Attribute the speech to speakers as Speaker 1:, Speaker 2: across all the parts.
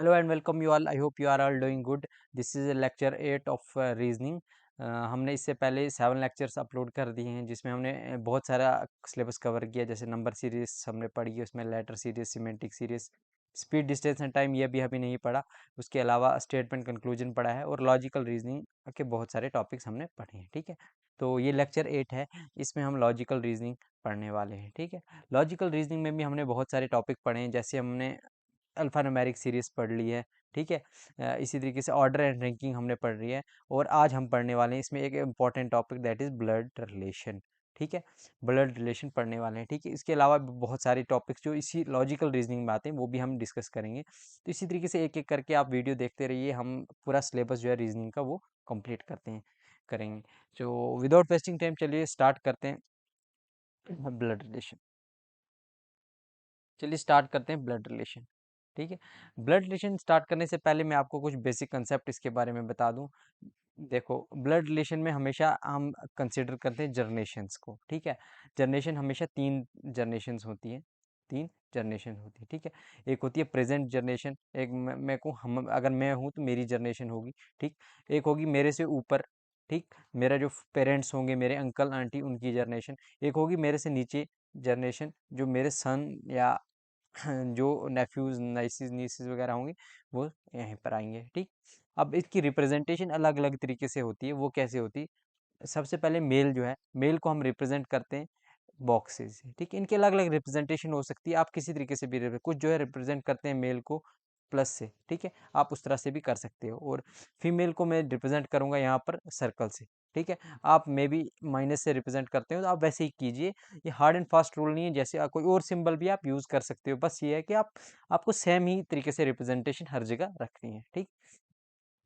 Speaker 1: Hello and welcome you all. I hope you are all doing good. This is lecture 8 of reasoning. हमने इससे पहले 7 lectures upload कर दिए हैं जिसमें हमने बहुत सारा सिलेबस कवर किया, जैसे नंबर सीरीज हमने पढ़ी, उसमें letter series, semantic series, speed, distance and time, ये भी अभी नहीं पढ़ा। उसके अलावा स्टेटमेंट कंक्लूजन पढ़ा है और लॉजिकल रीजनिंग के बहुत सारे टॉपिक्स हमने पढ़े हैं। ठीक है, तो ये लेक्चर 8 है, इसमें हम लॉजिकल रीजनिंग पढ़ने वाले हैं। ठीक है, लॉजिकल रीजनिंग में भी हमने बहुत सारे टॉपिक पढ़े हैं, जैसे हमने अल्फ़ा न्यूमेरिक सीरीज़ पढ़ ली है। ठीक है, इसी तरीके से ऑर्डर एंड रैंकिंग हमने पढ़ रही है। और आज हम पढ़ने वाले हैं इसमें एक important topic, that is blood relation. ठीक है, ब्लड रिलेशन पढ़ने वाले हैं। ठीक है, इसके अलावा भी बहुत सारे टॉपिक्स जो इसी लॉजिकल रीजनिंग में आते हैं वो भी हम डिस्कस करेंगे। तो इसी तरीके से एक एक करके आप वीडियो देखते रहिए, हम पूरा सिलेबस जो है रीजनिंग का वो कंप्लीट करते हैं करेंगे। तो विदाउट वेस्टिंग टाइम चलिए स्टार्ट करते हैं ब्लड रिलेशन। चलिए स्टार्ट करते हैं ब्लड रिलेशन। ठीक है, ब्लड रिलेशन स्टार्ट करने से पहले मैं आपको कुछ बेसिक कंसेप्ट इसके बारे में बता दूं। देखो, ब्लड रिलेशन में हमेशा हम कंसिडर करते हैं जनरेशन्स को। ठीक है, जनरेशन हमेशा तीन जनरेशन्स होती हैं, तीन जनरेशन होती है। ठीक है, एक होती है प्रेजेंट जनरेशन, एक मैं को हम अगर मैं हूँ तो मेरी जनरेशन होगी। ठीक, एक होगी मेरे से ऊपर, ठीक, मेरा जो पेरेंट्स होंगे, मेरे अंकल आंटी, उनकी जनरेशन। एक होगी मेरे से नीचे जनरेशन, जो मेरे सन या जो नेफ्यूज नाइसिस नीसिस वगैरह होंगे वो यहीं पर आएंगे। ठीक, अब इसकी रिप्रेजेंटेशन अलग अलग तरीके से होती है। वो कैसे होती है? सबसे पहले मेल जो है, मेल को हम रिप्रेजेंट करते हैं बॉक्सेस से। ठीक है, इनके अलग अलग रिप्रेजेंटेशन हो सकती है, आप किसी तरीके से भी कुछ जो है रिप्रेजेंट करते हैं मेल को प्लस से। ठीक है, आप उस तरह से भी कर सकते हो। और फीमेल को मैं रिप्रेजेंट करूंगा यहाँ पर सर्कल से। ठीक है, आप मे बी माइनस से रिप्रेजेंट करते हो तो आप वैसे ही कीजिए। ये हार्ड एंड फास्ट रूल नहीं है, जैसे कोई और सिंबल भी आप यूज़ कर सकते हो। बस ये है कि आपको सेम ही तरीके से रिप्रेजेंटेशन हर जगह रखनी है। ठीक,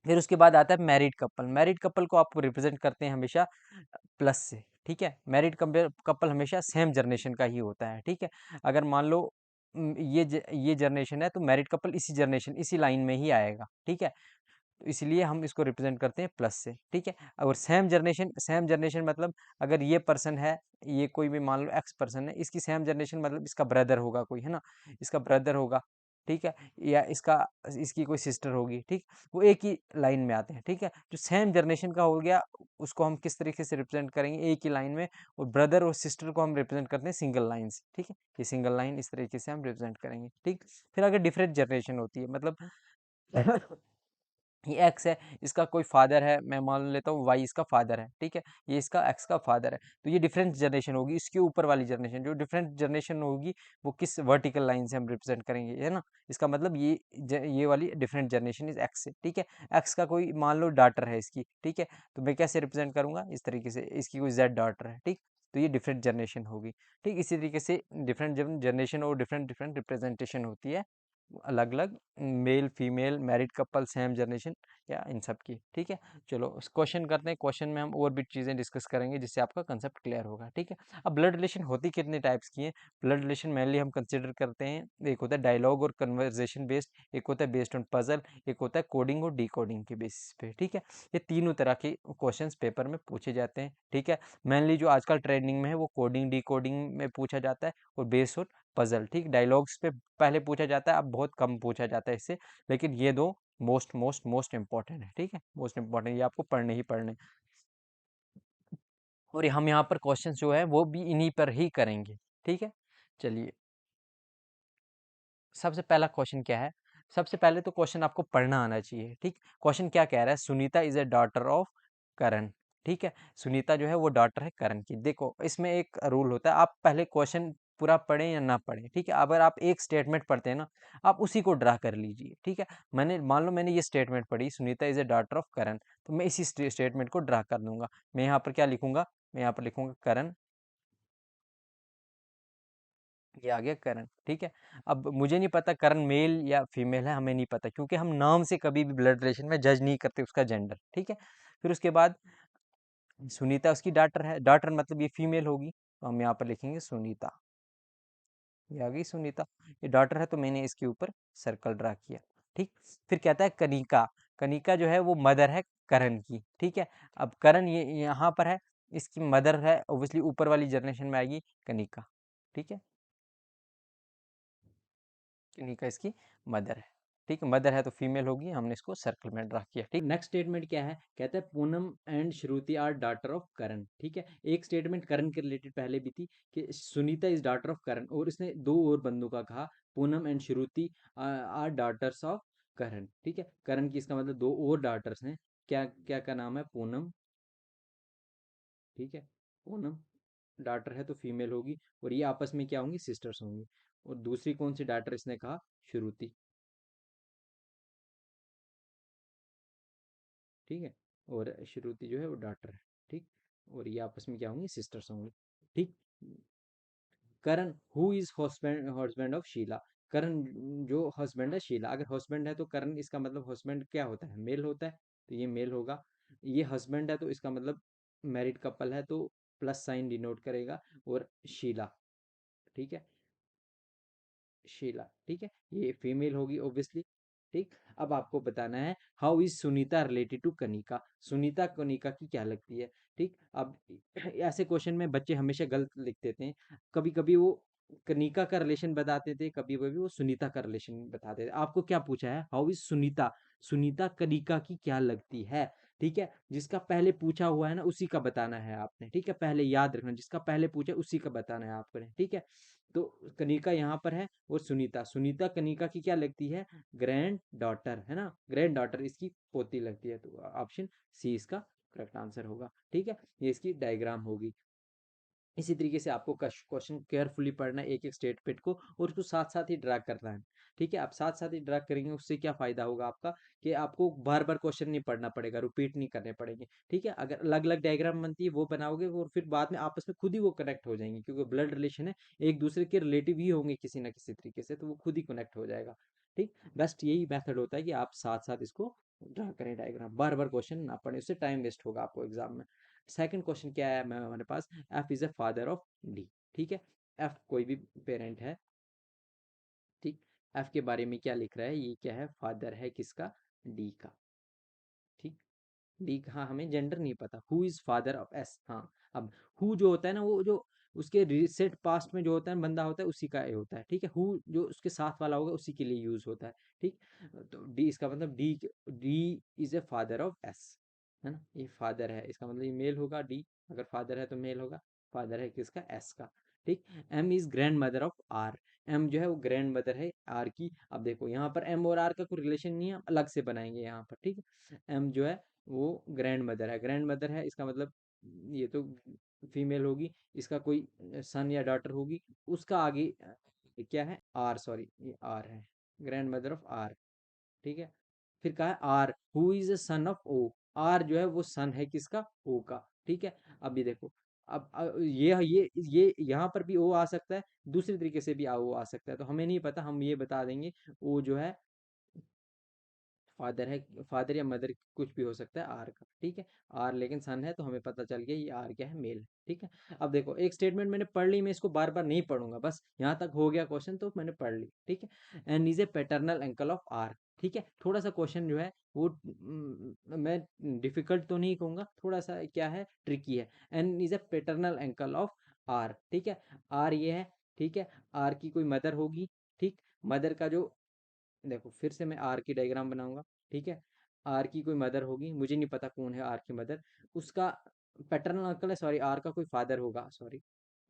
Speaker 1: फिर उसके बाद आता है मैरिड कपल। मैरिड कपल को आप रिप्रेजेंट करते हैं हमेशा प्लस से। ठीक है, मैरिड कपल हमेशा सेम जनरेशन का ही होता है। ठीक है, अगर मान लो ये जनरेशन है तो मैरिड कपल इसी जनरेशन, इसी लाइन में ही आएगा। ठीक है, तो इसलिए हम इसको रिप्रेजेंट करते हैं प्लस से। ठीक है, और सेम जनरेशन मतलब अगर ये पर्सन है, ये कोई भी मान लो एक्स पर्सन है, इसकी सेम जनरेशन मतलब इसका ब्रदर होगा कोई, है ना, इसका ब्रदर होगा। ठीक है, या इसकी कोई सिस्टर होगी। ठीक, वो एक ही लाइन में आते हैं। ठीक है, जो सेम जनरेशन का हो गया उसको हम किस तरीके से रिप्रेजेंट करेंगे, एक ही लाइन में। और ब्रदर और सिस्टर को हम रिप्रेजेंट करते हैं सिंगल लाइन से। ठीक है, ये सिंगल लाइन इस तरीके से हम रिप्रेजेंट करेंगे। ठीक, फिर अगर डिफरेंट जनरेशन होती है, मतलब ये एक्स है, इसका कोई फादर है, मैं मान लेता हूँ वाई इसका फादर है। ठीक है, ये इसका एक्स का फादर है, तो ये डिफरेंट जनरेशन होगी। इसके ऊपर वाली जनरेशन, जो डिफरेंट जनरेशन होगी, वो किस वर्टिकल लाइन से हम रिप्रेजेंट करेंगे, है ना। इसका मतलब ये वाली डिफरेंट जनरेशन इज एक्स से। ठीक है, एक्स का कोई मान लो डॉटर है इसकी। ठीक है, तो मैं कैसे रिप्रेजेंट करूंगा, इस तरीके से, इसकी कोई जेड डॉटर है। ठीक, तो ये डिफरेंट जनरेशन होगी। ठीक, इसी तरीके से डिफरेंट जनरेशन और डिफरेंट डिफरेंट रिप्रेजेंटेशन होती है, अलग अलग, male female married couple same generation या इन सब की। ठीक है, चलो क्वेश्चन करते हैं। क्वेश्चन में हम और भी चीज़ें डिस्कस करेंगे जिससे आपका कंसेप्ट क्लियर होगा। ठीक है, अब ब्लड रिलेशन होती कितने टाइप्स की है? ब्लड रिलेशन मेनली हम कंसिडर करते हैं, एक होता है डायलॉग और कन्वर्जेशन बेस्ड, एक होता है बेस्ड ऑन पजल, एक होता है कोडिंग और डिकोडिंग के बेसिस पे। ठीक है, ये तीनों तरह के क्वेश्चन पेपर में पूछे जाते हैं। ठीक है, मेनली जो आजकल ट्रेंडिंग में है वो कोडिंग डिकोडिंग में पूछा जाता है और बेस्ड ऑन पजल। ठीक, डायलॉग्स पे पहले पूछा जाता है, अब बहुत कम पूछा जाता है इससे, लेकिन ये दो मोस्ट मोस्ट मोस्ट इंपॉर्टेंट है। ठीक है, मोस्ट इंपॉर्टेंट, ये आपको पढ़ने ही पढ़ने। और हम यहाँ पर क्वेश्चन जो है वो भी इन्हीं पर ही करेंगे। ठीक है, चलिए सबसे पहला क्वेश्चन क्या है? सबसे पहले तो क्वेश्चन आपको पढ़ना आना चाहिए। ठीक, क्वेश्चन क्या कह रहा है? Sunita is a daughter of Karan. ठीक है, सुनीता जो है वो डॉटर है करण की। देखो, इसमें एक रूल होता है, आप पहले क्वेश्चन पूरा पढ़ें या ना पढ़ें। ठीक है, अगर आप एक स्टेटमेंट पढ़ते हैं ना, आप उसी को ड्रा कर लीजिए। ठीक है, मैंने मान लो मैंने ये स्टेटमेंट पढ़ी, Sunita is a daughter of Karan, तो मैं इसी स्टेटमेंट को ड्रा कर दूंगा। मैं यहाँ पर क्या लिखूंगा? मैं यहाँ पर लिखूंगा करण, ये आ गया करण। ठीक है, अब मुझे नहीं पता करण मेल या फीमेल है, हमें नहीं पता, क्योंकि हम नाम से कभी भी ब्लड रिलेशन में जज नहीं करते उसका जेंडर। ठीक है, फिर उसके बाद सुनीता उसकी डॉटर है, डॉटर मतलब ये फीमेल होगी, तो हम यहाँ पर लिखेंगे सुनीता। ये आ गई सुनीता, ये डॉटर है तो मैंने इसके ऊपर सर्कल ड्रा किया। ठीक, फिर कहता है कनिका। कनिका जो है वो मदर है करण की। ठीक है, अब करण ये यहाँ पर है, इसकी मदर है, ऑब्वियसली ऊपर वाली जनरेशन में आएगी कनिका। ठीक है, कनिका इसकी मदर है। ठीक है, मदर है तो फीमेल होगी, हमने इसको सर्कल में ड्रा किया। ठीक, नेक्स्ट स्टेटमेंट क्या है, कहता है Poonam and Shruti are daughter of Karan. ठीक है, एक स्टेटमेंट करण के रिलेटेड पहले भी थी कि Sunita is daughter of Karan, और इसने दो और बंदों का कहा, Poonam and Shruti are daughters of Karan. ठीक है, करण की इसका मतलब दो और डॉटर्स हैं, क्या क्या का नाम है, पूनम। ठीक है, पूनम डॉटर है तो फीमेल होगी, और ये आपस में क्या होंगी, सिस्टर्स होंगी। और दूसरी कौन सी डॉटर इसने कहा, श्रुति। ठीक है, और श्रुति जो है वो डॉटर है। ठीक, और ये आपस में क्या होंगी, सिस्टर्स होंगी। ठीक, Karan who is husband husband of Sheela. Karan जो हस्बैंड है शीला, अगर हस्बैंड है तो करण, इसका मतलब हस्बैंड क्या होता है, मेल होता है, तो ये मेल होगा। ये हस्बैंड है तो इसका मतलब मैरिड कपल है, तो प्लस साइन डिनोट करेगा। और शीला, ठीक है, शीला। ठीक है, ये फीमेल होगी ऑब्वियसली। ठीक, अब आपको बताना है how is Sunita related to Kanika. Sunita Kanika की क्या लगती है। ठीक, अब ऐसे क्वेश्चन में बच्चे हमेशा गलत लिख देते हैं, कभी कभी वो कनिका का रिलेशन बताते थे, कभी कभी वो सुनीता का रिलेशन बताते थे। आपको क्या पूछा है, हाउ इज सुनीता, सुनीता कनिका की क्या लगती है। ठीक है, जिसका पहले पूछा हुआ है ना उसी का बताना है आपने। ठीक है, पहले याद रखना, जिसका पहले पूछा उसी का बताना है आपने। ठीक है, तो कनिका यहाँ पर है, और सुनीता, सुनीता कनिका की क्या लगती है, ग्रैंड डॉटर है ना, ग्रैंड डॉटर इसकी पोती लगती है, तो ऑप्शन सी इसका करेक्ट आंसर होगा। ठीक है, ये इसकी डायग्राम होगी। इसी तरीके से आपको क्वेश्चन केयरफुली पढ़ना है, एक एक स्टेटमेंट को, और उसको साथ साथ ही ड्रैग करना है। ठीक है, आप साथ साथ ही ड्रैग करेंगे, उससे क्या फायदा होगा आपका, कि आपको बार बार क्वेश्चन नहीं पढ़ना पड़ेगा, रिपीट नहीं करने पड़ेंगे। ठीक है, अगर अलग अलग डायग्राम बनती है वो बनाओगे, और फिर बाद में आपस में खुद ही वो कनेक्ट हो जाएंगे, क्योंकि ब्लड रिलेशन है, एक दूसरे के रिलेटिव ही होंगे किसी ना किसी तरीके से, तो वो खुद ही कनेक्ट हो जाएगा। ठीक, बेस्ट यही मेथड होता है कि आप साथ साथ इसको ड्रा करें डायग्राम, बार बार क्वेश्चन ना पढ़े, उससे टाइम वेस्ट होगा आपको एग्जाम में। सेकंड क्वेश्चन क्या है मैं हमारे पास, F is a father of D. ठीक है, एफ कोई भी पेरेंट है। ठीक, एफ के बारे में क्या लिख रहा है, ये क्या है, फादर है किसका, डी का। ठीक, डी, हाँ हमें जेंडर नहीं पता, who is father of S. हाँ, अब हु जो होता है ना, वो जो उसके रिसेंट पास्ट में जो होता है बंदा होता है, उसी का ये होता है। ठीक है, हु जो उसके साथ वाला होगा उसी के लिए यूज होता है। ठीक, तो डी इसका मतलब D, D is a father of S, है ना, ये फादर है, इसका मतलब ये मेल होगा, डी अगर फादर है तो मेल होगा, फादर है किसका, एस का। ठीक, M is grand mother of R. M जो है वो ग्रैंड मदर है आर की। अब देखो यहाँ पर एम और आर का कोई रिलेशन नहीं है, अलग से बनाएंगे यहाँ पर। ठीक है, एम जो है वो ग्रैंड मदर है, ग्रैंड मदर है, इसका मतलब ये तो फीमेल होगी, इसका कोई सन या डॉटर होगी, उसका आगे क्या है, आर, सॉरी ये आर है, ग्रैंड मदर ऑफ आर। ठीक है, फिर कहा है R who is a son of O. R जो है वो सन है किसका, ओ का। ठीक है, अब ये देखो, अब ये यहाँ पर भी ओ आ सकता है, दूसरे तरीके से भी ओ आ सकता है, तो हमें नहीं पता, हम ये बता देंगे ओ जो है फादर है, फादर या मदर कुछ भी हो सकता है आर का। ठीक है, आर लेकिन सन है, तो हमें पता चल गया ये आर क्या है, मेल है। ठीक है, अब देखो एक स्टेटमेंट मैंने पढ़ ली, मैं इसको बार बार नहीं पढ़ूंगा, बस यहाँ तक हो गया क्वेश्चन तो मैंने पढ़ ली। ठीक है, N is a paternal uncle of R. ठीक है, थोड़ा सा क्वेश्चन जो है वो मैं डिफिकल्ट तो नहीं कहूंगा, थोड़ा सा क्या है, ट्रिकी है। N is a paternal uncle of R. ठीक है, आर ये है। ठीक है, आर की कोई मदर होगी। ठीक, मदर का जो, देखो फिर से मैं आर की डायग्राम बनाऊंगा। ठीक है, आर की कोई मदर होगी, मुझे नहीं पता कौन है आर की मदर, उसका पैटर्नल अंकल है, सॉरी आर का कोई फादर होगा, सॉरी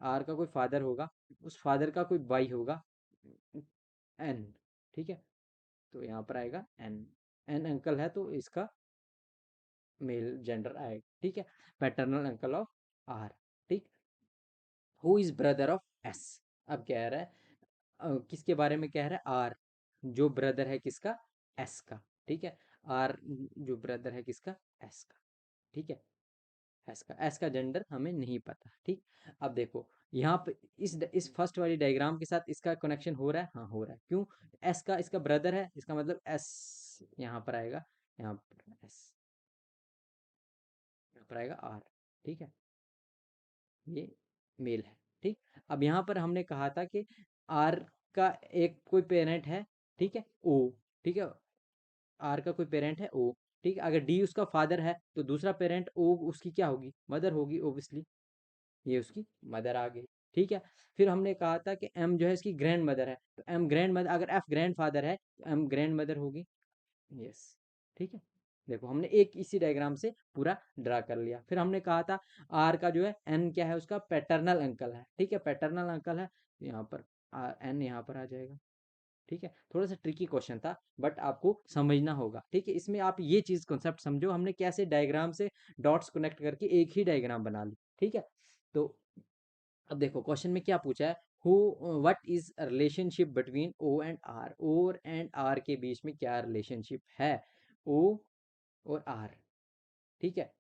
Speaker 1: आर का कोई फादर होगा, उस फादर का कोई भाई होगा, एन। ठीक है, तो यहाँ पर आएगा एन, एन अंकल है तो इसका मेल जेंडर आएगा। ठीक है, पैटर्नल अंकल ऑफ आर। ठीक, who is brother of S. अब कह रहा है किसके बारे में कह रहा है, आर जो ब्रदर है किसका, एस का। ठीक है, आर जो ब्रदर है किसका, एस का। ठीक है, एस का, एस का जेंडर हमें नहीं पता। ठीक, अब देखो यहाँ पे इस फर्स्ट वाली डायग्राम के साथ इसका कनेक्शन हो रहा है, हाँ हो रहा है, क्यों, एस का इसका ब्रदर है, इसका मतलब एस यहाँ पर आएगा, यहाँ पर एस, यहाँ पर आएगा आर। ठीक है, ये मेल है। ठीक, अब यहाँ पर हमने कहा था कि आर का एक कोई पेरेंट है। ठीक है, ओ। ठीक है, आर का कोई पेरेंट है ओ। ठीक है, अगर डी उसका फादर है तो दूसरा पेरेंट ओ उसकी क्या होगी, मदर होगी ऑब्वियसली, ये उसकी मदर आ गई।
Speaker 2: ठीक है। फिर हमने कहा था कि एम जो है इसकी ग्रैंड मदर है, तो एम ग्रैंड मदर, अगर एफ ग्रैंड फादर है तो एम ग्रैंड मदर होगी। यस, ठीक है। देखो हमने एक इसी डायग्राम से पूरा ड्रा कर लिया। फिर हमने कहा था आर का जो है एन क्या है, उसका पैटर्नल अंकल है, ठीक है, पैटर्नल अंकल है, यहाँ पर एन यहाँ पर आ जाएगा। ठीक है, थोड़ा सा ट्रिकी क्वेश्चन था बट आपको समझना होगा। ठीक है, इसमें आप ये चीज कॉन्सेप्ट समझो, हमने कैसे डायग्राम से डॉट्स कनेक्ट करके एक ही डायग्राम बना ली। ठीक है, तो अब देखो क्वेश्चन में क्या पूछा है, who what is relationship between O and R, O and R के बीच में क्या रिलेशनशिप है, ओ और आर। ठीक है,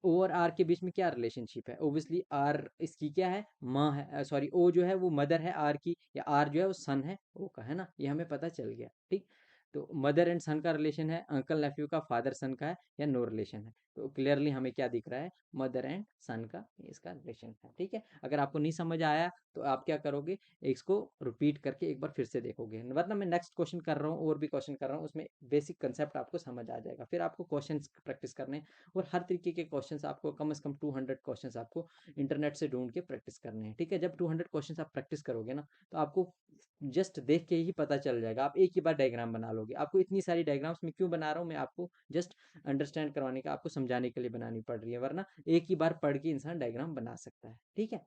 Speaker 2: ओ और आर के बीच में क्या रिलेशनशिप है, ओब्वियसली आर इसकी क्या है, माँ है, सॉरी ओ जो है वो मदर है आर की, या आर जो है वो सन है ओ का, है ना, ये हमें पता चल गया। ठीक, तो मदर एंड सन का रिलेशन है, अंकल नेफ्यू का फादर सन का है, या नो रिलेशन है, तो क्लियरली हमें क्या दिख रहा है, मदर एंड सन का इसका रिलेशन है। ठीक है, अगर आपको नहीं समझ आया तो आप क्या करोगे, इसको रिपीट करके एक बार फिर से देखोगे, वरना मैं नेक्स्ट क्वेश्चन कर रहा हूँ और भी क्वेश्चन कर रहा हूँ, उसमें बेसिक कंसेप्ट आपको समझ आ जाएगा। फिर आपको क्वेश्चन प्रैक्टिस करने, और हर तरीके के क्वेश्चंस आपको कम से कम 200 क्वेश्चंस आपको इंटरनेट से ढूंढ के प्रैक्टिस करने हैं। ठीक है, जब 200 क्वेश्चंस आप प्रैक्टिस करोगे ना, तो आपको जस्ट देख के ही पता चल जाएगा, आप एक ही बार डायग्राम बना लोगे। आपको इतनी सारी डायग्राम्स मैं क्यों बना रहा हूँ, मैं आपको जस्ट अंडरस्टैंड करवाने का, आपको समझाने के लिए बनानी पड़ रही है, वरना एक ही बार पढ़ के इंसान डायग्राम बना सकता है। ठीक है,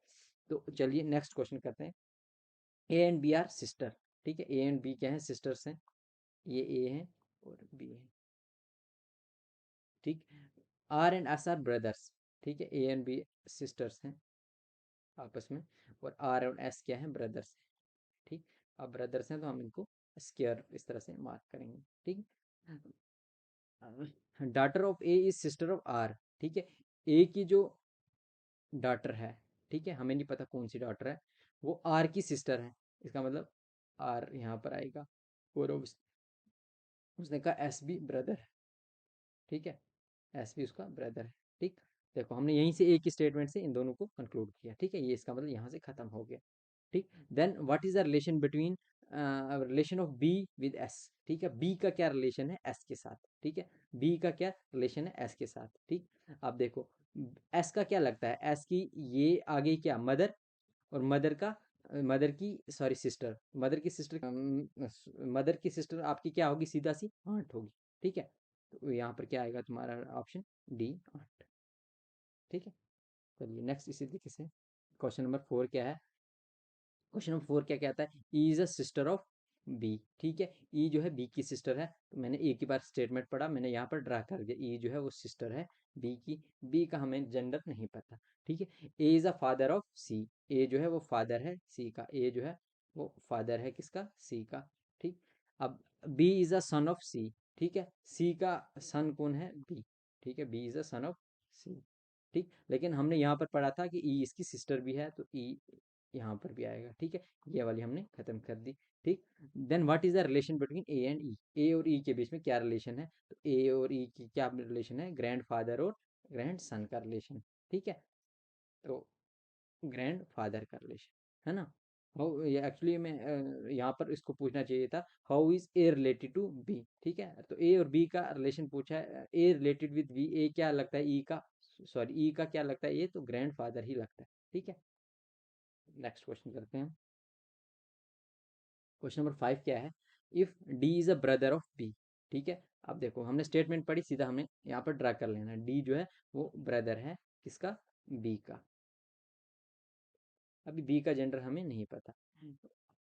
Speaker 2: तो चलिए नेक्स्ट क्वेश्चन करते हैं। A and B are sister. ठीक है, ए एंड बी क्या है, सिस्टर्स हैं, ये ए है और बी है। ठीक, R and S are brothers. ठीक है, ए एंड बी सिस्टर्स हैं आपस में, और आर और एस क्या है, ब्रदर्स हैं। ठीक, अब ब्रदर्स हैं तो हम इनको स्क्वायर इस तरह से मार्क करेंगे। ठीक, daughter of A is sister of R. ठीक है, ए की जो डॉटर है, ठीक है, हमें नहीं पता कौन सी डॉटर है, वो आर की सिस्टर है, इसका मतलब आर यहाँ पर आएगा, और उसने कहा एस बी ब्रदर है। ठीक है, एस भी उसका ब्रदर है। ठीक, देखो हमने यहीं से एक ही स्टेटमेंट से इन दोनों को कंक्लूड किया। ठीक है, ये इसका मतलब यहाँ से खत्म हो गया। ठीक, then what is the relation between, relation of B with S. ठीक है, बी का क्या रिलेशन है एस के साथ। ठीक है, बी का क्या रिलेशन है एस के साथ। ठीक, अब देखो एस का क्या लगता है, एस की ये आगे क्या मदर, और मदर की सॉरी सिस्टर, मदर की सिस्टर आपकी क्या होगी, सीधा सी आंट होगी। ठीक है, तो यहाँ पर क्या आएगा तुम्हारा ऑप्शन डी, आंट। ठीक है, चलिए नेक्स्ट इसी तरीके से क्वेश्चन नंबर 4 क्या है, क्वेश्चन नंबर 4 क्या कहता है, E is a sister of B. ठीक है, ई जो है बी की सिस्टर है, तो मैंने एक ही बार स्टेटमेंट पढ़ा, मैंने यहाँ पर ड्रा कर दिया, ई जो है वो सिस्टर है बी की, बी का हमें जेंडर नहीं पता। ठीक है, ए इज अ फादर ऑफ सी, ए जो है वो फादर है सी का, ए जो है वो फादर है किसका, सी का। ठीक, अब B is a son of C. ठीक है, सी का सन कौन है, बी। ठीक है, B is a son of C. ठीक, लेकिन हमने यहाँ पर पढ़ा था कि ई इसकी सिस्टर भी है, तो ई यहाँ पर भी आएगा। ठीक है, ये वाली हमने खत्म कर दी। ठीक, then what is the relation between A and E, A और ई के बीच में क्या रिलेशन है, तो ए और ई की क्या रिलेशन है, ग्रैंड फादर और ग्रैंड सन का रिलेशन। ठीक है, तो ग्रैंड फादर का रिलेशन, है ना। हाउ, ये एक्चुअली मैं यहाँ पर इसको पूछना चाहिए था, how is A related to B. ठीक है, तो ए और बी का रिलेशन पूछा है, ए रिलेटेड विद बी, ए क्या लगता है ई का, सॉरी ई का क्या लगता है, ये तो ग्रैंड फादर ही लगता है। ठीक है, नेक्स्ट क्वेश्चन करते हैं। क्वेश्चन नंबर 5 क्या है, if D is a brother of B. ठीक है, अब देखो हमने स्टेटमेंट पढ़ी, सीधा हमें यहाँ पर ड्रा कर लेना, डी जो है वो ब्रदर है किसका, बी का। अभी बी का जेंडर हमें नहीं पता।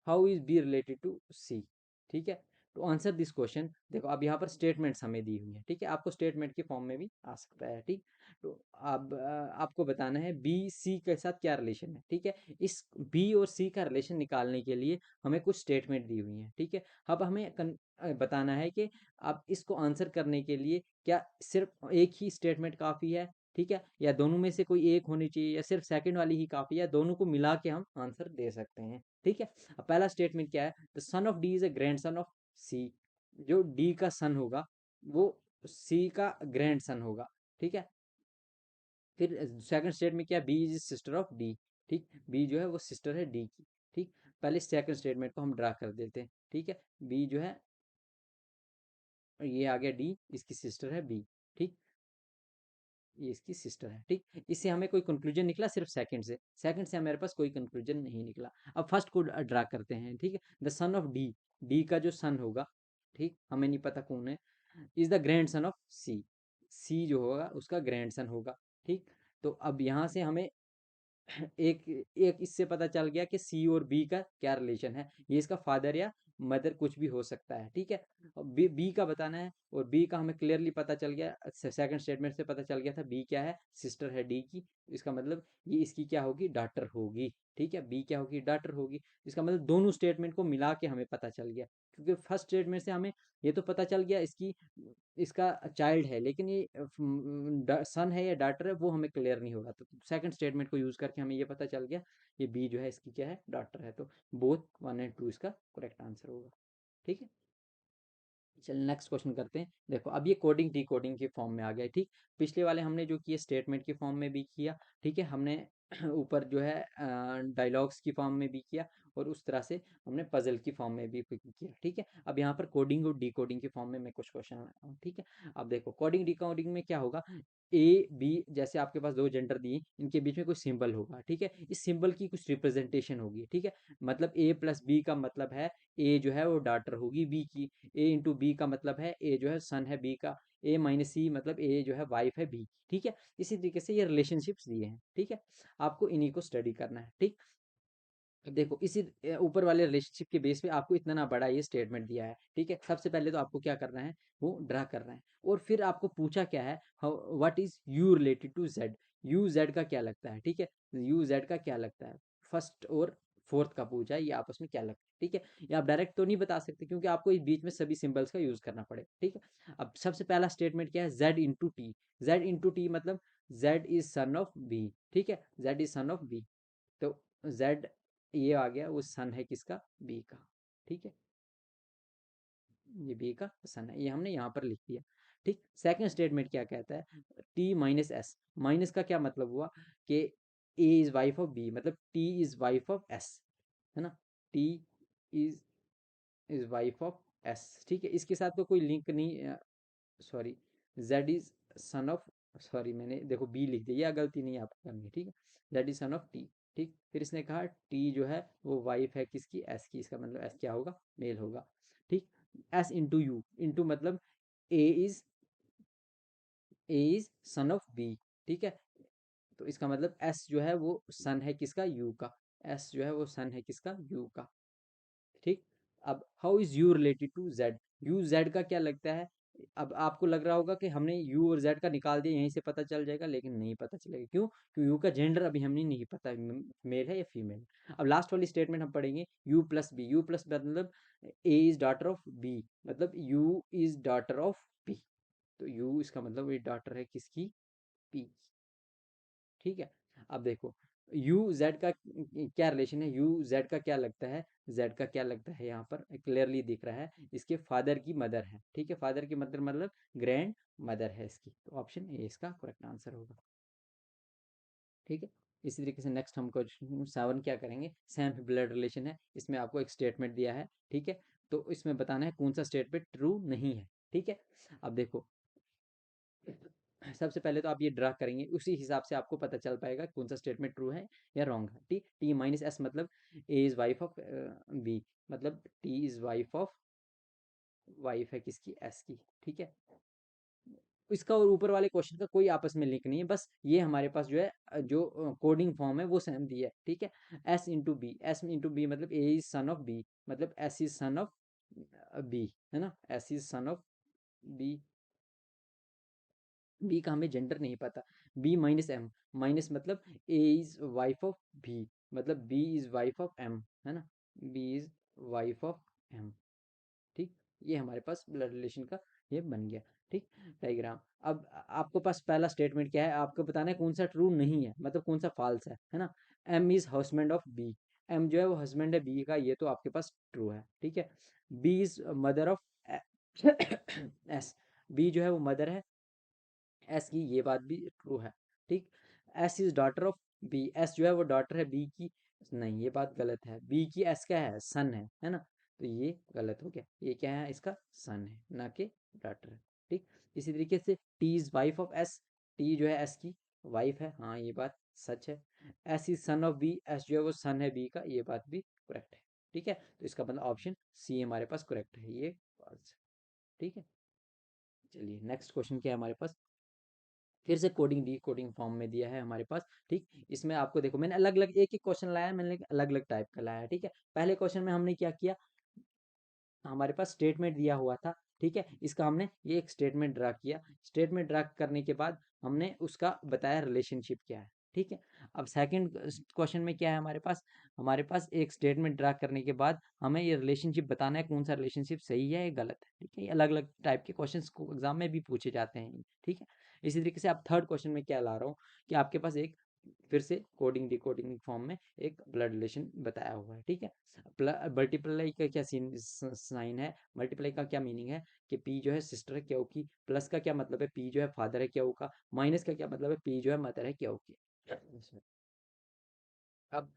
Speaker 2: How is B related to C. ठीक है, टू आंसर दिस क्वेश्चन, देखो अब यहाँ पर स्टेटमेंट्स हमें दी हुई है। ठीक है, आपको स्टेटमेंट के फॉर्म में भी आ सकता है। ठीक, तो अब आपको बताना है बी सी के साथ क्या रिलेशन है। ठीक है, इस बी और सी का रिलेशन निकालने के लिए हमें कुछ स्टेटमेंट दी हुई है। ठीक है, अब हमें बताना है कि आप इसको आंसर करने के लिए क्या सिर्फ एक ही स्टेटमेंट काफ़ी है, ठीक है, या दोनों में से कोई एक होनी चाहिए, या सिर्फ सेकंड वाली ही काफ़ी है, दोनों को मिला के हम आंसर दे सकते हैं। ठीक है, अब पहला स्टेटमेंट क्या है, the son of D is a grand son of C. जो डी का सन होगा वो सी का ग्रैंड सन होगा। ठीक है, फिर सेकंड स्टेटमेंट क्या है, B is sister of D. ठीक, बी जो है वो सिस्टर है डी की। ठीक, पहले सेकंड स्टेटमेंट को हम ड्रा कर देते हैं। ठीक है, बी जो है ये आ गया डी, इसकी सिस्टर है बी। ठीक, ये इसकी सिस्टर है, ठीक। इससे हमें कोई कंक्लूजन निकला सिर्फ सेकंड से हमारे पास कोई कंक्लूजन नहीं निकला। अब फर्स्ट को ड्रा करते हैं, ठीक है। The son of D, D का जो सन होगा, ठीक, हमें नहीं पता कौन है, is the grand son of C, C जो होगा उसका ग्रैंड सन होगा, ठीक। तो अब यहाँ से हमें एक एक इससे पता चल गया कि सी और बी का क्या रिलेशन है, ये इसका फादर या मदर कुछ भी हो सकता है, ठीक है। बी का बताना है, और बी का हमें क्लियरली पता चल गया, सेकंड स्टेटमेंट से पता चल गया था बी क्या है, सिस्टर है डी की। इसका मतलब ये इसकी क्या होगी, डॉटर होगी, ठीक है। बी क्या होगी, डॉटर होगी। इसका मतलब दोनों स्टेटमेंट को मिला के हमें पता चल गया, क्योंकि फर्स्ट स्टेटमेंट से हमें ये तो पता चल गया इसकी, इसका चाइल्ड है, लेकिन ये सन है या डॉटर है वो हमें क्लियर नहीं हो रहा। तो सेकंड स्टेटमेंट को यूज करके हमें ये पता चल गया ये बी जो है इसकी क्या है, डॉटर है। तो बोथ 1 एंड 2 इसका करेक्ट आंसर होगा, ठीक है। चल नेक्स्ट क्वेश्चन करते हैं। देखो अब ये कोडिंग डी कोडिंग के फॉर्म में आ गया, ठीक। पिछले वाले हमने जो किया स्टेटमेंट के फॉर्म में भी किया, ठीक है। हमने ऊपर जो है डायलॉग्स की फॉर्म में भी किया, और उस तरह से हमने पजल की फॉर्म में भी किया, ठीक है। अब यहाँ पर कोडिंग और डी कोडिंग की फॉर्म में मैं कुछ क्वेश्चन, ठीक है। अब देखो कोडिंग डी कोडिंग में क्या होगा, ए बी जैसे आपके पास दो जेंडर दिए, इनके बीच में कोई सिंबल होगा, ठीक है। इस सिंबल की कुछ रिप्रेजेंटेशन होगी, ठीक है। मतलब ए प्लस बी का मतलब है ए जो है वो डॉटर होगी बी की, ए इंटू बी का मतलब है ए जो है सन है बी का, ए माइनस सी मतलब ए जो है वाइफ है बी की, ठीक है। इसी तरीके से ये रिलेशनशिप्स दिए हैं, ठीक है। आपको इन्हीं को स्टडी करना है, ठीक। देखो इसी ऊपर वाले रिलेशनशिप के बेस पे आपको इतना ना बड़ा ये स्टेटमेंट दिया है, ठीक है। सबसे पहले तो आपको क्या करना है, वो ड्रा करना है, और फिर आपको पूछा क्या है, what is U related to Z, U Z का क्या लगता है, ठीक है। यू जेड का क्या लगता है, फर्स्ट और फोर्थ का पूछा है, ये आपस में क्या लगता है, ठीक है। ये आप डायरेक्ट तो नहीं बता सकते, क्योंकि आपको इस बीच में सभी सिंबल्स का यूज करना पड़े, ठीक है। अब सबसे पहला स्टेटमेंट क्या है, Z into T, Z into T मतलब Z is son of B, ठीक है। Z is son of B, तो जेड ये आ गया वो सन है किसका, बी का, ठीक है। ये बी का सन है, ये हमने यहाँ पर लिख दिया, ठीक। सेकंड स्टेटमेंट क्या कहता है, टी माइनस एस, माइनस का क्या मतलब हुआ कि ए इज वाइफ ऑफ बी, मतलब T is wife of S, है ना। T is is wife of S, ठीक है। इसके साथ तो कोई लिंक नहीं, sorry, Z is son of, sorry मैंने देखो बी लिख दिया, यह गलती नहीं आपको करनी है, ठीक है। Z is son of T, ठीक। फिर इसने कहा टी जो है वो वाइफ है किसकी, एस की, इसका मतलब एस क्या होगा, मेल होगा, ठीक। एस इंटू यू, इंटू मतलब A is son of B, ठीक है। तो इसका मतलब एस जो है वो सन है किसका, यू का, एस जो है वो सन है किसका, यू का, ठीक। अब how is U related to Z, U Z का क्या लगता है। अब आपको लग रहा होगा कि हमने यू और जेड का निकाल दिया यहीं से पता चल जाएगा, लेकिन नहीं पता चलेगा, क्यों, क्योंकि यू का जेंडर अभी हमें नहीं पता मेल है या फीमेल। अब लास्ट वाली स्टेटमेंट हम पढ़ेंगे, U plus B, U plus मतलब A is daughter of B, मतलब U is daughter of B, तो यू इसका मतलब ये डॉटर है किसकी, पी, ठीक है। अब देखो यू जेड का क्या रिलेशन है, यू जेड का क्या लगता है, जेड का क्या लगता है, यहाँ पर क्लियरली दिख रहा है, इसके फादर की मदर है, ठीक है। फादर की मदर मतलब ग्रैंड मदर है इसकी, तो ऑप्शन ए इसका करेक्ट आंसर होगा, ठीक है। इसी तरीके से नेक्स्ट हम क्वेश्चन 7 क्या करेंगे, सेम ब्लड रिलेशन है, इसमें आपको एक स्टेटमेंट दिया है, ठीक है। तो इसमें बताना है कौन सा स्टेटमेंट ट्रू नहीं है, ठीक है। अब देखो सबसे पहले तो आप ये ड्रा करेंगे, उसी हिसाब से आपको पता चल पाएगा कौन सा स्टेटमेंट ट्रू है या रॉन्ग है, ठीक। टी माइनस एस मतलब A is wife of B, मतलब टी इज वाइफ है किसकी, एस की, ठीक है। इसका और ऊपर वाले क्वेश्चन का कोई आपस में लिंक नहीं है, बस ये हमारे पास जो है जो कोडिंग फॉर्म है वो सेम दी है, ठीक है। S into B, S into B मतलब A is son of B, मतलब S is son of B, है ना। S is son of B, B का हमें जेंडर नहीं पता। बी माइनस एम, माइनस मतलब A is wife of B, मतलब B is wife of M, है ना। B is wife of M, ठीक। ये हमारे पास ब्लड रिलेशन का ये बन गया, ठीक। डायग्राम। अब आपको पास पहला स्टेटमेंट क्या है, आपको बताना है कौन सा ट्रू नहीं है, मतलब कौन सा फॉल्स है ना। M is husband of B, M जो है वो हस्बैंड है बी का, ये तो आपके पास ट्रू है, ठीक है। B is mother of S, B जो है वो मदर है एस की, ये बात भी ट्रू है, ठीक। S is daughter of B, S जो है वो डॉटर है बी की, नहीं ये बात गलत है, बी की एस क्या है, सन है ना। तो ये गलत हो गया, ये क्या है इसका सन है ना कि डॉटर है, ठीक। इसी तरीके से T is wife of S, T जो है एस की वाइफ है, हाँ ये बात सच है। S is son of B, S जो है वो सन है बी का, ये बात भी करेक्ट है। ठीक है, तो इसका मतलब ऑप्शन सी हमारे पास करेक्ट है, ये false है। ठीक है, चलिए नेक्स्ट क्वेश्चन क्या है हमारे पास, फिर से कोडिंग डी कोडिंग फॉर्म में दिया है हमारे पास। ठीक, इसमें आपको देखो मैंने अलग अलग एक एक क्वेश्चन लाया है, मैंने अलग अलग टाइप का लाया है। ठीक है, पहले क्वेश्चन में हमने क्या किया, हमारे पास स्टेटमेंट दिया हुआ था। ठीक है, इसका हमने ये एक स्टेटमेंट ड्रा किया, स्टेटमेंट ड्रा करने के बाद हमने उसका बताया रिलेशनशिप क्या है। ठीक है, अब सेकंड क्वेश्चन में क्या है हमारे पास एक स्टेटमेंट ड्रा करने के बाद हमें ये रिलेशनशिप बताना है, कौन सा रिलेशनशिप सही है या गलत है। ठीक है, ये अलग अलग टाइप के क्वेश्चंस को एग्जाम में भी पूछे जाते हैं। ठीक है, इसी तरीके से अब थर्ड क्वेश्चन में क्या ला रहा हूँ कि आपके पास एक फिर से कोडिंग डिकोडिंग फॉर्म में एक ब्लड रिलेशन बताया हुआ है। ठीक है, मल्टीप्लाई का क्या साइन है, मल्टीप्लाई का क्या मीनिंग है कि पी जो है सिस्टर है क्यू की, प्लस का क्या मतलब है पी जो है फादर है क्यू का, माइनस का क्या मतलब है पी जो है मदर है क्यू की। अब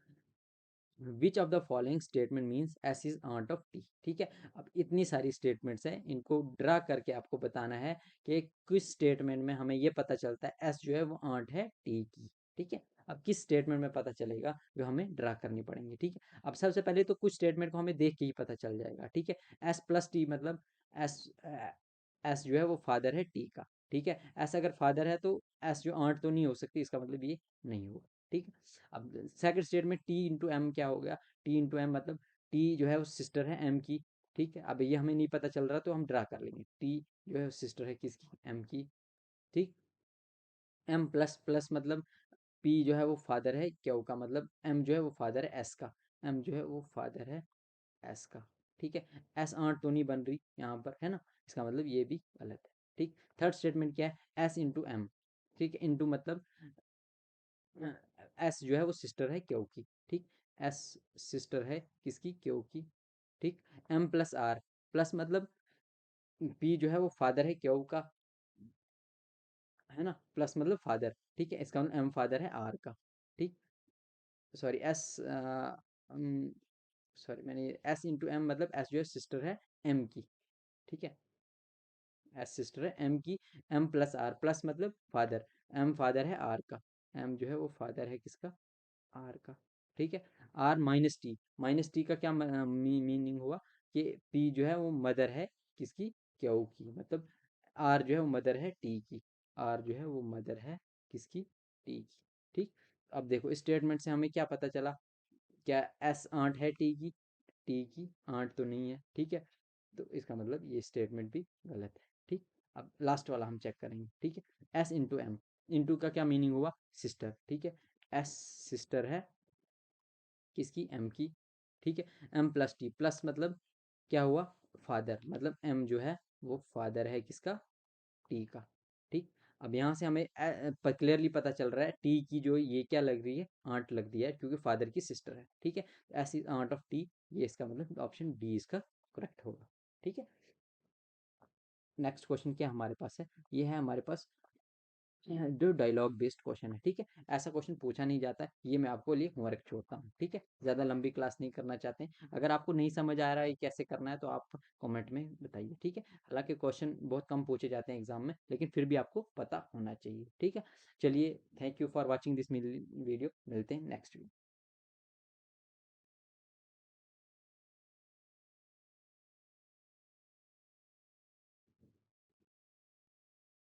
Speaker 2: which of the following statement means S is aunt of T. ठीक है, अब इतनी सारी स्टेटमेंट्स हैं, इनको ड्रा करके आपको बताना है कि किस स्टेटमेंट में हमें ये पता चलता है एस जो है वो आंट है टी की। ठीक है, अब किस स्टेटमेंट में पता चलेगा जो हमें ड्रा करनी पड़ेंगे। ठीक है, अब सबसे पहले तो कुछ स्टेटमेंट को हमें देख के ही पता चल जाएगा। ठीक है, एस प्लस टी मतलब एस एस जो है वो फादर है टी का। ठीक है, एस अगर फादर है तो एस जो आंट तो नहीं हो सकती, इसका मतलब ये नहीं होगा। ठीक है, अब second statement T into M क्या हो गया, टी इंटू एम मतलब टी जो है वो सिस्टर है एम की। ठीक है, अब ये हमें नहीं पता चल रहा तो हम ड्रा कर लेंगे, टी जो है सिस्टर है किसकी, एम की। ठीक, एम प्लस प्लस मतलब पी जो है वो फादर है क्यू का, मतलब एम जो है वो फादर है एस का, एम जो है वो फादर है एस का। ठीक है, एस आंट तो नहीं बन रही यहाँ पर है ना, इसका मतलब ये भी गलत है। ठीक, थर्ड स्टेटमेंट क्या है, एस इंटू एम। ठीक है, इंटू मतलब एस जो है वो सिस्टर है क्यू की। ठीक, एस सिस्टर है किसकी, क्यू की। ठीक, एम प्लस आर, प्लस मतलब पी जो है वो फादर है क्यू का, है ना, प्लस मतलब फादर। ठीक है, इसका मतलब एम फादर है आर का। ठीक, सॉरी एस सॉरी मैंने एस इंटू एम मतलब एस जो है सिस्टर है एम की। ठीक है, एस सिस्टर है एम की, एम प्लस आर, प्लस मतलब फादर, एम फादर है आर का, एम जो है वो फादर है किसका, आर का। ठीक है, आर माइनस टी का क्या मीनिंग हुआ कि पी जो है वो मदर है किसकी, क्यू की, मतलब आर जो है वो मदर है टी की, आर जो है वो मदर है किसकी, टी की। ठीक, अब देखो स्टेटमेंट से हमें क्या पता चला, क्या एस आंट है टी की आंट तो नहीं है। ठीक है, तो इसका मतलब ये स्टेटमेंट भी गलत है। ठीक, अब लास्ट वाला हम चेक करेंगे। ठीक है, एस इंटू एम, इंटू का क्या मीनिंग हुआ, सिस्टर। ठीक है, एस सिस्टर है किसकी, एम की। ठीक है, एम प्लस टी, प्लस मतलब क्या हुआ, फादर, मतलब एम जो है वो फादर है किसका, टी का। ठीक, अब यहाँ से हमें क्लियरली पता चल रहा है टी की जो ये क्या लग रही है, आंट लग रही है क्योंकि फादर की सिस्टर है। ठीक है, S is aunt of T, ये इसका मतलब ऑप्शन डी इसका करेक्ट होगा। ठीक है, नेक्स्ट क्वेश्चन क्या हमारे पास है, ये है हमारे पास जो डायलॉग बेस्ड क्वेश्चन है। ठीक है, ऐसा क्वेश्चन पूछा नहीं जाता है, ये मैं आपको लिए होमवर्क छोड़ता हूँ। ठीक है, ज़्यादा लंबी क्लास नहीं करना चाहते हैं, अगर आपको नहीं समझ आ रहा है कैसे करना है तो आप कमेंट में बताइए। ठीक है, हालांकि क्वेश्चन बहुत कम पूछे जाते हैं एग्जाम में, लेकिन फिर भी आपको पता होना चाहिए। ठीक है, चलिए thank you for watching this video, मिलते हैं नेक्स्ट वीडियो।